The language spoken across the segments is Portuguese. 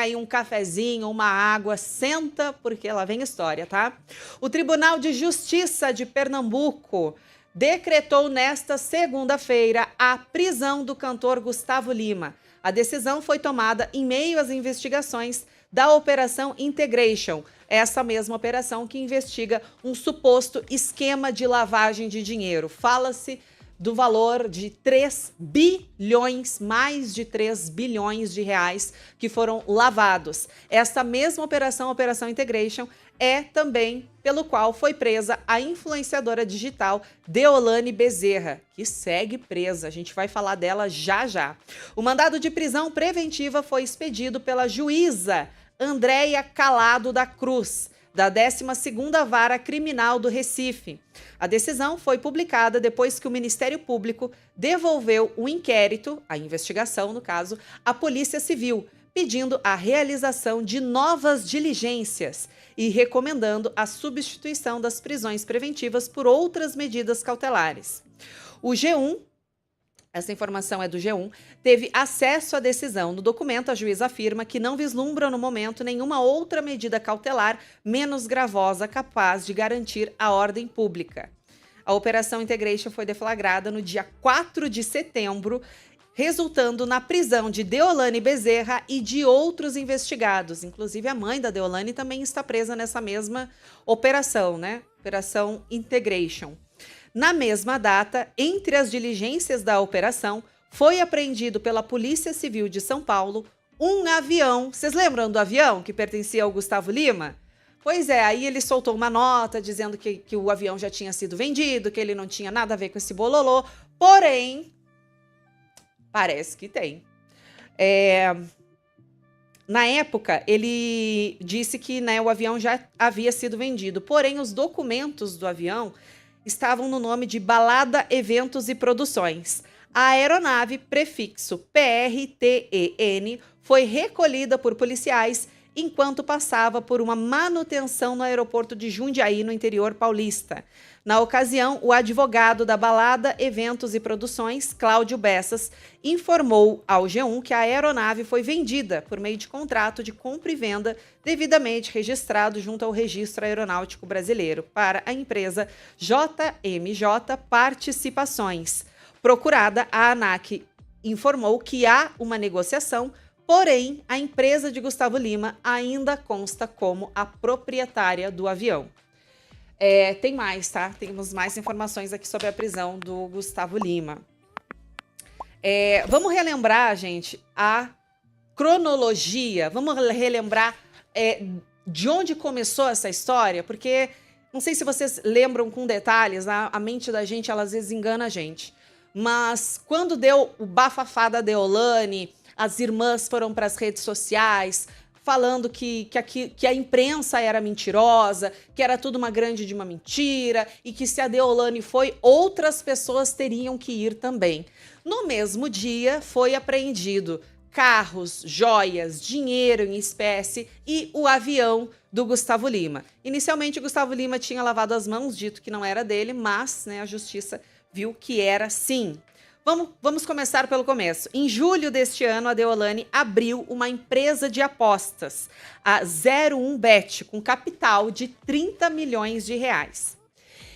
aí um cafezinho, uma água, senta porque lá vem história, tá? O Tribunal de Justiça de Pernambuco decretou nesta segunda-feira a prisão do cantor Gustavo Lima. A decisão foi tomada em meio às investigações da Operação Integration, essa mesma operação que investiga um suposto esquema de lavagem de dinheiro. Fala-se do valor de 3 bilhões, mais de 3 bilhões de reais que foram lavados. Esta mesma operação, Operação Integration, é também pelo qual foi presa a influenciadora digital Deolane Bezerra, que segue presa. A gente vai falar dela já já. O mandado de prisão preventiva foi expedido pela juíza Andréia Calado da Cruz, da 12ª Vara Criminal do Recife. A decisão foi publicada depois que o Ministério Público devolveu o inquérito, a investigação no caso, à Polícia Civil, pedindo a realização de novas diligências e recomendando a substituição das prisões preventivas por outras medidas cautelares. O G1, essa informação é do G1, teve acesso à decisão. No documento, a juíza afirma que não vislumbra no momento nenhuma outra medida cautelar menos gravosa capaz de garantir a ordem pública. A Operação Integration foi deflagrada no dia 4 de setembro, resultando na prisão de Deolane Bezerra e de outros investigados. Inclusive, a mãe da Deolane também está presa nessa mesma operação, né? Operação Integration. Na mesma data, entre as diligências da operação, foi apreendido pela Polícia Civil de São Paulo um avião. Vocês lembram do avião que pertencia ao Gustavo Lima? Pois é, aí ele soltou uma nota dizendo que o avião já tinha sido vendido, que ele não tinha nada a ver com esse bololô. Porém, parece que tem. Na época, ele disse que, né, o avião já havia sido vendido. Porém, os documentos do avião estavam no nome de Balada Eventos e Produções. A aeronave, prefixo PRTEN, foi recolhida por policiais enquanto passava por uma manutenção no aeroporto de Jundiaí, no interior paulista. Na ocasião, o advogado da Balada Eventos e Produções, Cláudio Bessas, informou ao G1 que a aeronave foi vendida por meio de contrato de compra e venda devidamente registrado junto ao Registro Aeronáutico Brasileiro para a empresa JMJ Participações. Procurada, a ANAC informou que há uma negociação, porém, a empresa de Gustavo Lima ainda consta como a proprietária do avião. Tem mais, tá? Temos mais informações aqui sobre a prisão do Gustavo Lima. Vamos relembrar, gente, a cronologia. Vamos relembrar de onde começou essa história, porque não sei se vocês lembram com detalhes, a mente da gente, ela às vezes engana a gente. Mas quando deu o bafafá da Deolane, as irmãs foram para as redes sociais falando que a imprensa era mentirosa, que era tudo uma grande de uma mentira e que se a Deolane foi, outras pessoas teriam que ir também. No mesmo dia, foi apreendido carros, joias, dinheiro em espécie e o avião do Gustavo Lima. Inicialmente, o Gustavo Lima tinha lavado as mãos, dito que não era dele, mas, né, a justiça viu que era sim. Vamos começar pelo começo. Em julho deste ano, a Deolane abriu uma empresa de apostas, a 01Bet, com capital de 30 milhões de reais.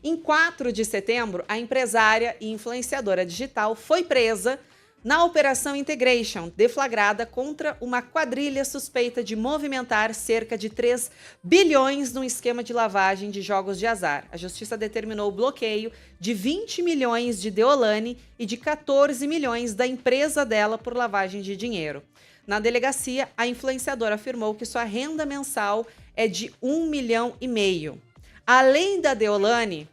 Em 4 de setembro, a empresária e influenciadora digital foi presa na Operação Integration, deflagrada contra uma quadrilha suspeita de movimentar cerca de 3 bilhões num esquema de lavagem de jogos de azar. A justiça determinou o bloqueio de 20 milhões de Deolane e de 14 milhões da empresa dela por lavagem de dinheiro. Na delegacia, a influenciadora afirmou que sua renda mensal é de 1,5 milhão. Além da Deolane,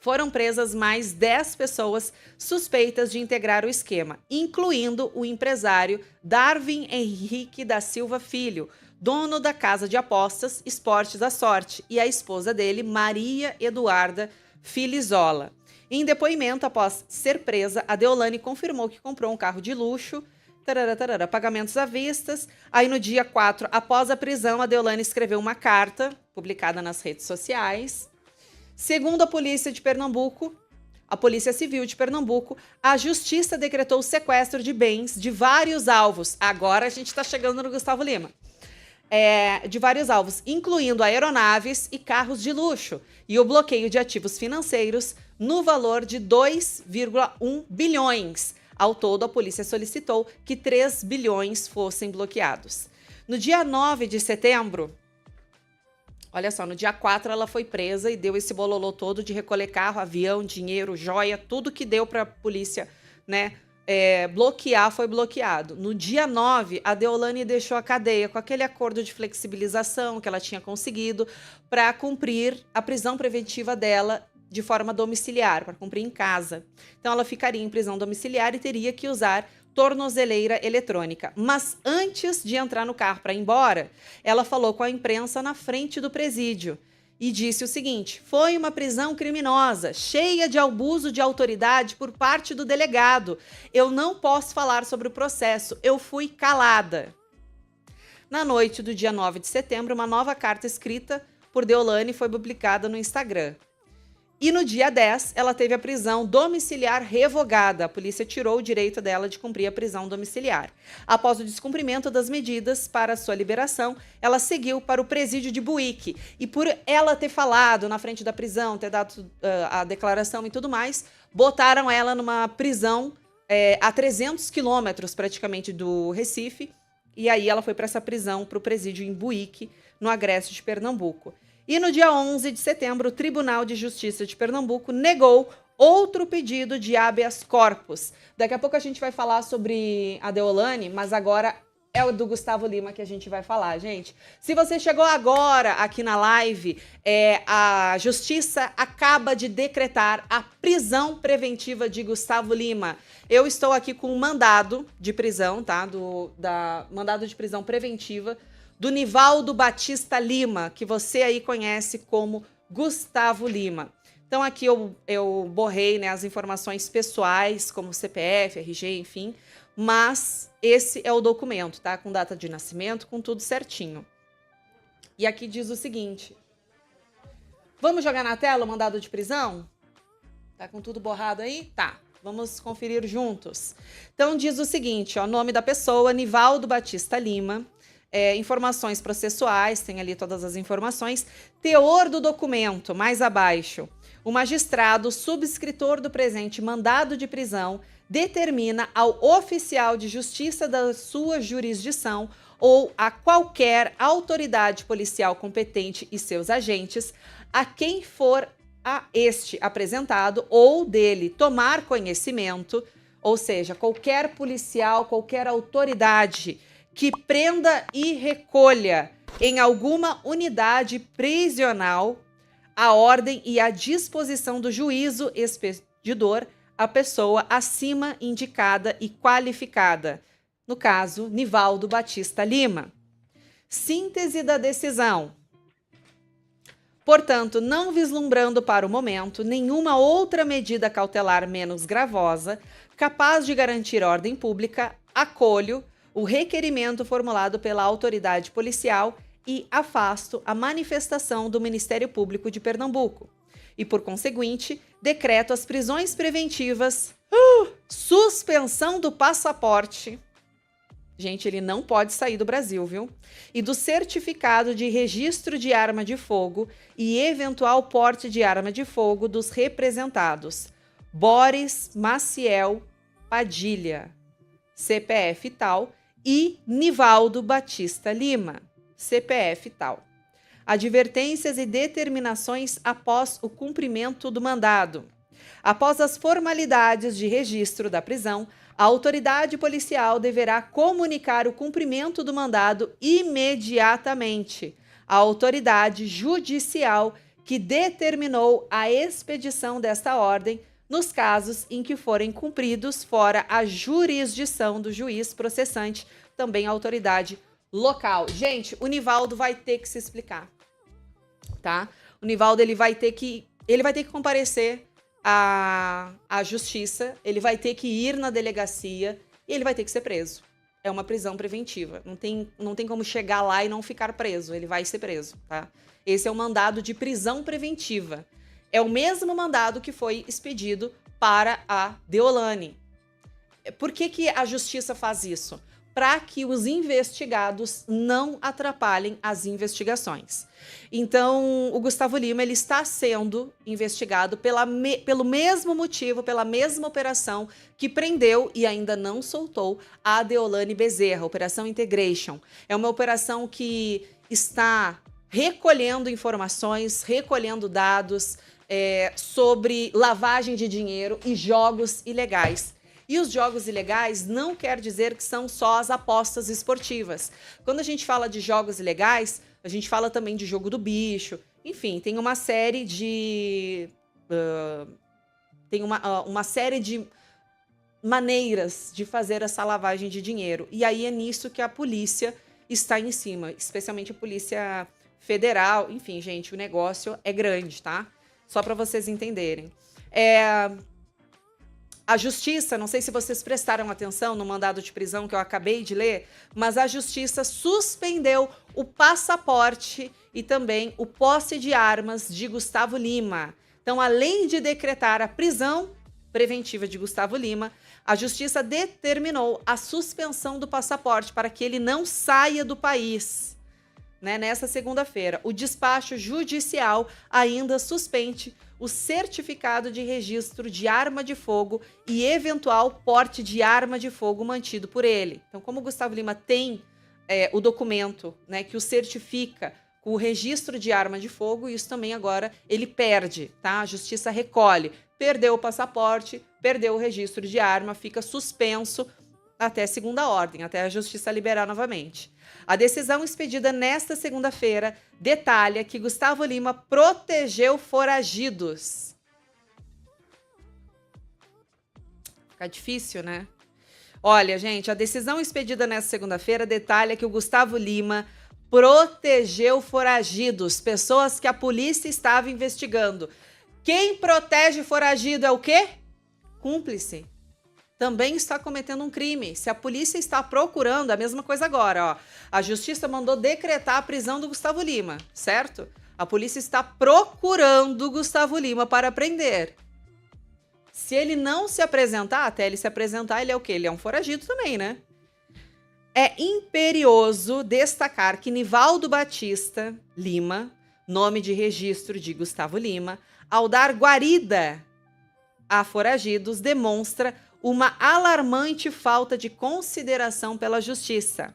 foram presas mais 10 pessoas suspeitas de integrar o esquema, incluindo o empresário Darwin Henrique da Silva Filho, dono da casa de apostas Esportes à Sorte, e a esposa dele, Maria Eduarda Filizola. Em depoimento, após ser presa, a Deolane confirmou que comprou um carro de luxo, pagamentos à vista. Aí no dia 4, após a prisão, a Deolane escreveu uma carta, publicada nas redes sociais. Segundo a polícia de Pernambuco, a Polícia Civil de Pernambuco, a Justiça decretou o sequestro de bens de vários alvos. Agora a gente está chegando no Gustavo Lima. De vários alvos, incluindo aeronaves e carros de luxo, e o bloqueio de ativos financeiros no valor de 2,1 bilhões. Ao todo, a polícia solicitou que 3 bilhões fossem bloqueados. No dia 9 de setembro, olha só, no dia 4 ela foi presa e deu esse bololô todo de recolher carro, avião, dinheiro, joia, tudo que deu para a polícia, né, bloquear foi bloqueado. No dia 9, a Deolane deixou a cadeia com aquele acordo de flexibilização que ela tinha conseguido para cumprir a prisão preventiva dela de forma domiciliar, para cumprir em casa. Então ela ficaria em prisão domiciliar e teria que usar tornozeleira eletrônica. Mas antes de entrar no carro para ir embora, ela falou com a imprensa na frente do presídio e disse o seguinte: foi uma prisão criminosa, cheia de abuso de autoridade por parte do delegado. Eu não posso falar sobre o processo, eu fui calada. Na noite do dia 9 de setembro, uma nova carta escrita por Deolane foi publicada no Instagram. E no dia 10, ela teve a prisão domiciliar revogada. A polícia tirou o direito dela de cumprir a prisão domiciliar. Após o descumprimento das medidas para sua liberação, ela seguiu para o presídio de Buíque. E por ela ter falado na frente da prisão, ter dado a declaração e tudo mais, botaram ela numa prisão a 300 quilômetros praticamente do Recife. E aí ela foi para essa prisão, para o presídio em Buíque, no Agreste de Pernambuco. E no dia 11 de setembro, o Tribunal de Justiça de Pernambuco negou outro pedido de habeas corpus. Daqui a pouco a gente vai falar sobre a Deolane, mas agora é o do Gustavo Lima que a gente vai falar, gente. Se você chegou agora aqui na live, a Justiça acaba de decretar a prisão preventiva de Gustavo Lima. Eu estou aqui com um mandado de prisão, tá? Mandado de prisão preventiva do Nivaldo Batista Lima, que você aí conhece como Gustavo Lima. Então aqui eu borrei, né, as informações pessoais, como CPF, RG, enfim, mas esse é o documento, tá? Com data de nascimento, com tudo certinho. E aqui diz o seguinte: vamos jogar na tela o mandado de prisão? Tá com tudo borrado aí? Tá. Vamos conferir juntos. Então diz o seguinte, ó, nome da pessoa, Nivaldo Batista Lima. Informações processuais, tem ali todas as informações. Teor do documento, mais abaixo. O magistrado subscritor do presente mandado de prisão determina ao oficial de justiça da sua jurisdição ou a qualquer autoridade policial competente e seus agentes, a quem for a este apresentado ou dele tomar conhecimento, ou seja, qualquer policial, qualquer autoridade que prenda e recolha em alguma unidade prisional a ordem e a disposição do juízo expedidor a pessoa acima indicada e qualificada. No caso, Nivaldo Batista Lima. Síntese da decisão. Portanto, não vislumbrando para o momento nenhuma outra medida cautelar menos gravosa, capaz de garantir ordem pública, acolho o requerimento formulado pela autoridade policial e afasto a manifestação do Ministério Público de Pernambuco. E, por conseguinte, decreto as prisões preventivas, suspensão do passaporte. Gente, ele não pode sair do Brasil, viu? E do certificado de registro de arma de fogo e eventual porte de arma de fogo dos representados Boris Maciel Padilha, CPF tal, e Nivaldo Batista Lima, CPF tal. Advertências e determinações após o cumprimento do mandado. Após as formalidades de registro da prisão, a autoridade policial deverá comunicar o cumprimento do mandado imediatamente à autoridade judicial que determinou a expedição desta ordem nos casos em que forem cumpridos fora a jurisdição do juiz processante, também a autoridade local. Gente, o Nivaldo vai ter que se explicar, tá? O Nivaldo ele vai ter que comparecer à justiça, ele vai ter que ir na delegacia e ele vai ter que ser preso. É uma prisão preventiva. Não tem como chegar lá e não ficar preso. Ele vai ser preso, tá? Esse é o mandado de prisão preventiva. É o mesmo mandado que foi expedido para a Deolane. Por que a justiça faz isso? Para que os investigados não atrapalhem as investigações. Então, o Gustavo Lima ele está sendo investigado pelo mesmo motivo, pela mesma operação que prendeu e ainda não soltou a Deolane Bezerra, Operação Integration. É uma operação que está recolhendo informações, recolhendo dados sobre lavagem de dinheiro e jogos ilegais. E os jogos ilegais não quer dizer que são só as apostas esportivas. Quando a gente fala de jogos ilegais, a gente fala também de jogo do bicho. Enfim, tem uma série de... uma série de maneiras de fazer essa lavagem de dinheiro. E aí é nisso que a polícia está em cima, especialmente a Polícia Federal. Enfim, gente, o negócio é grande, tá? Só para vocês entenderem. A justiça, não sei se vocês prestaram atenção no mandado de prisão que eu acabei de ler, mas a justiça suspendeu o passaporte e também o posse de armas de Gustavo Lima. Então, além de decretar a prisão preventiva de Gustavo Lima, a justiça determinou a suspensão do passaporte para que ele não saia do país. Nessa segunda-feira, o despacho judicial ainda suspende o certificado de registro de arma de fogo e eventual porte de arma de fogo mantido por ele. Então, como o Gustavo Lima tem o documento, que o certifica com o registro de arma de fogo, isso também agora ele perde, tá? A justiça recolhe. Perdeu o passaporte, perdeu o registro de arma, fica suspenso até segunda ordem, até a justiça liberar novamente. A decisão expedida nesta segunda-feira detalha que Gustavo Lima protegeu foragidos. Fica difícil, né? Olha, gente, a decisão expedida nesta segunda-feira detalha que o Gustavo Lima protegeu foragidos, pessoas que a polícia estava investigando. Quem protege foragido é o quê? Cúmplice. Também está cometendo um crime. Se a polícia está procurando, a mesma coisa agora, ó. A justiça mandou decretar a prisão do Gustavo Lima, certo? A polícia está procurando Gustavo Lima para prender. Se ele não se apresentar, até ele se apresentar, ele é o quê? Ele é um foragido também, né? É imperioso destacar que Nivaldo Batista Lima, nome de registro de Gustavo Lima, ao dar guarida a foragidos, demonstra uma alarmante falta de consideração pela justiça.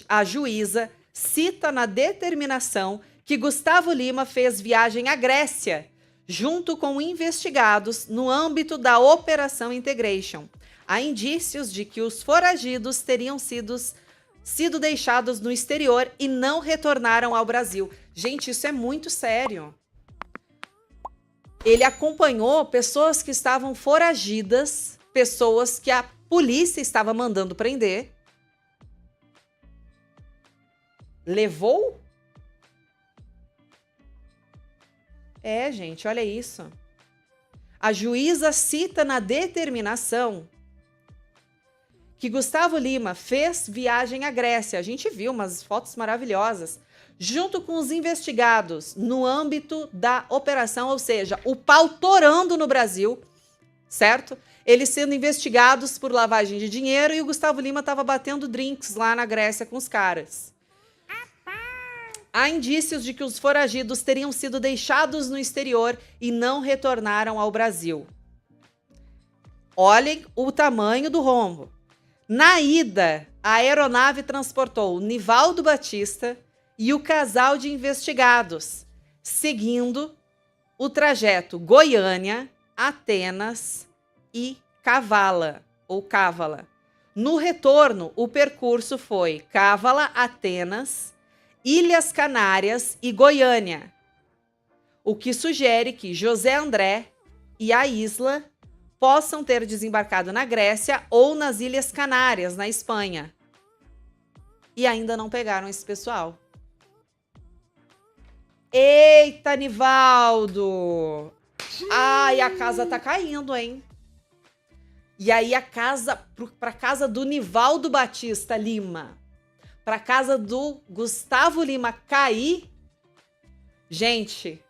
A juíza cita na determinação que Gustavo Lima fez viagem à Grécia, junto com investigados no âmbito da Operação Integration. Há indícios de que os foragidos teriam sido deixados no exterior e não retornaram ao Brasil. Gente, isso é muito sério. Ele acompanhou pessoas que estavam foragidas, pessoas que a polícia estava mandando prender. Levou? Gente, olha isso. A juíza cita na determinação que Gustavo Lima fez viagem à Grécia. A gente viu umas fotos maravilhosas. Junto com os investigados no âmbito da operação, ou seja, o pau torando no Brasil, certo? Eles sendo investigados por lavagem de dinheiro e o Gustavo Lima estava batendo drinks lá na Grécia com os caras. Há indícios de que os foragidos teriam sido deixados no exterior e não retornaram ao Brasil. Olhem o tamanho do rombo. Na ida, a aeronave transportou Nivaldo Batista e o casal de investigados, seguindo o trajeto Goiânia, Atenas e Kavala, ou Cávala. No retorno, o percurso foi Cávala, Atenas, Ilhas Canárias e Goiânia, o que sugere que José André e a Isla possam ter desembarcado na Grécia ou nas Ilhas Canárias, na Espanha. E ainda não pegaram esse pessoal. Eita, Nivaldo! Ai, a casa tá caindo, hein? E aí pra casa do Nivaldo Batista Lima, pra casa do Gustavo Lima cair, gente,